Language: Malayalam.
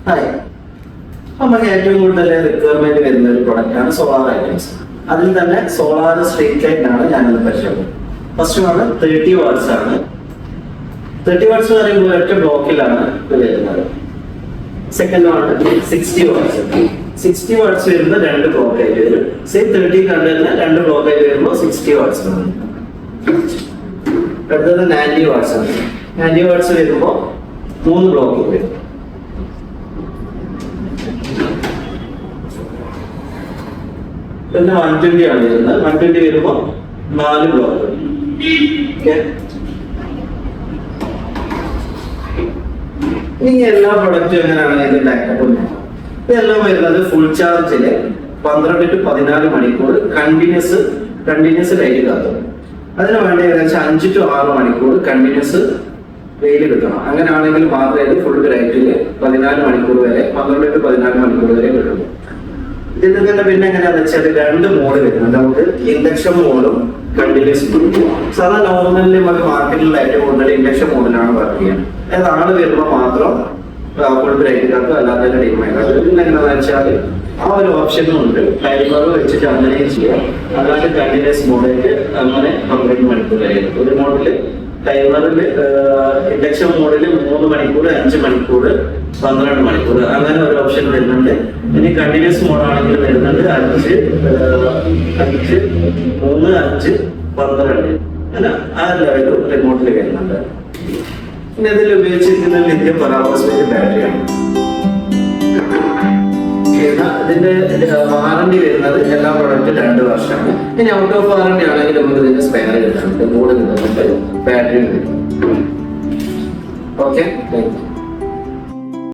ഹായ്, നമുക്ക് ഏറ്റവും കൂടുതൽ റിക്വയർമെന്റ് വരുന്ന ഒരു പ്രൊഡക്റ്റാണ് സോളാർ ഐറ്റംസ്. അതിൽ തന്നെ സോളാർ സ്ട്രീറ്റ് ലൈറ്റ് ആണ് ഞാനിന്ന് പരിചയപ്പെടുന്നത്. ഫസ്റ്റ് ആണ് 30 വാട്ട്സ് ആണ്. 30 വാട്ട്സ് പറയുമ്പോൾ ഒറ്റ ബ്ലോക്കിലാണ് ഇത് വരുന്നത്. സെക്കൻഡ് ആണ് 60 വാട്ട്സ്. 60 വാട്ട്സ് വരുമ്പോൾ 2 ബ്ലോക്ക് ആയിട്ട് വരും. സെയിം 30 കണ്ടുതന്നെ 2 ബ്ലോക്ക് ആയിട്ട് വരുമ്പോൾ 60 വാട്ട്സ് ആണ്. അടുത്തത് 90 വാട്ട്സ് ആണ്. 90 വാട്ട്സ് വരുമ്പോൾ 3 ബ്ലോക്ക് വരും. പിന്നെ 120 ആണ് വരുന്നത്. 120 വരുമ്പോൾ 4 ബ്ലോക്ക്. ഇനി എല്ലാ പ്രൊഡക്റ്റും എങ്ങനെയാണ് ഇതിന്റെ ബാക്കപ്പ്? ഇതെല്ലാം വരുന്നത് ഫുൾ ചാർജില് 12 to 14 മണിക്കൂർ കണ്ടിന്യൂസ് ലൈറ്റ് കാത്തും. അതിന് വേണ്ടി ഏകദേശം 5 to 6 മണിക്കൂർ കണ്ടിന്യൂസ് വെയിൽ കിട്ടണം. അങ്ങനെയാണെങ്കിൽ മാത്രമേ ഇത് ഫുൾ ലൈറ്റില് 14 മണിക്കൂർ വരെ 12 to 14 മണിക്കൂർ വരെ കിട്ടുള്ളൂ. ഇതിൽ തന്നെ പിന്നെ എങ്ങനെയാന്ന് വെച്ചാൽ 2 മോഡ് വരുന്നുണ്ട്. നമുക്ക് ഇൻഡക്ഷൻ മോഡും കണ്ടിന്യൂസ് മോഡും. സാധാരണ നോർമലി നമുക്ക് മാർക്കറ്റിൽ ഏറ്റവും കൂടുതൽ ഇൻഡക്ഷൻ മോഡിലാണ് വർക്ക് ചെയ്യുന്നത്. അതാണ് വരുമ്പോൾ മാത്രം ഫുൾ ലൈറ്റ് കാത്തും അല്ലാതെ ഡിമാൻഡ്. പിന്നെ എങ്ങനെയാണെന്ന് വെച്ചാൽ ആ ഒരു ഓപ്ഷനും ഉണ്ട്. ടൈമർ വെച്ചിട്ട് അങ്ങനെയും ചെയ്യാം. അല്ലാതെ കണ്ടിന്യൂസ് മോഡില് അങ്ങനെ 12 മണിക്കൂർ ആയിരിക്കും. ഒരു മോഡില് ടൈമറിൽ ഇൻഡക്ഷൻ മോഡിൽ 3 മണിക്കൂർ, 5 മണിക്കൂർ, 12 മണിക്കൂർ അങ്ങനെ ഒരു ഓപ്ഷൻ വരുന്നുണ്ട്. ഇനി കണ്ടിന്യൂസ് മോഡാണെങ്കിൽ വരുന്നുണ്ട് 5, 3, 5, 12 അല്ല ആ ലെവലും റിമോട്ടിൽ വരുന്നുണ്ട്. പിന്നെ ഇതിൽ ഉപയോഗിച്ചിരിക്കുന്ന ലിഥിയം പെറോക്സൈഡ് ബാറ്ററിയാണ്. ഇതിന്റെ വാറണ്ടി വരുന്നത് എല്ലാ പ്രോഡക്റ്റും 2 വർഷമാണ്. ഇനി ഔട്ട് ഓഫ് വാറണ്ടി ആണെങ്കിൽ നമുക്ക് ഇതിന്റെ സ്പെയർ കിട്ടുന്നുണ്ട്, ബോർഡ് കിട്ടുന്നുണ്ട്, ബാറ്ററി കിട്ടും. Okay, thank you.